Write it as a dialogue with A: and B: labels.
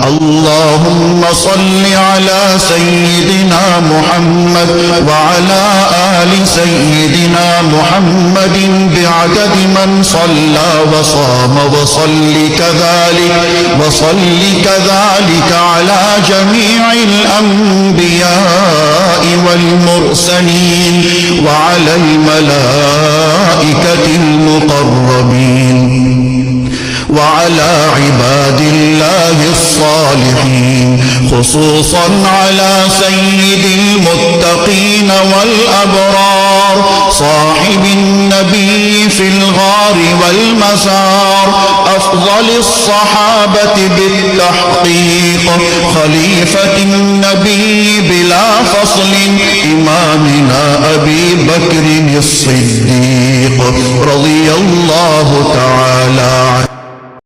A: اللهم صل على سيدنا محمد وعلى آل سيدنا محمد بعدد من صلى وصام وصل كذلك على جميع الأنبياء والمرسلين وعلى الملائكة المقربين وعلى عباد الله الصالحين خصوصا على سيد المتقين والأبرار صاحب النبي في الغار والمزار أفضل الصحابة بالتحقيق خليفة النبي بلا فصل إمامنا أبي بكر الصديق رضي الله تعالى عنه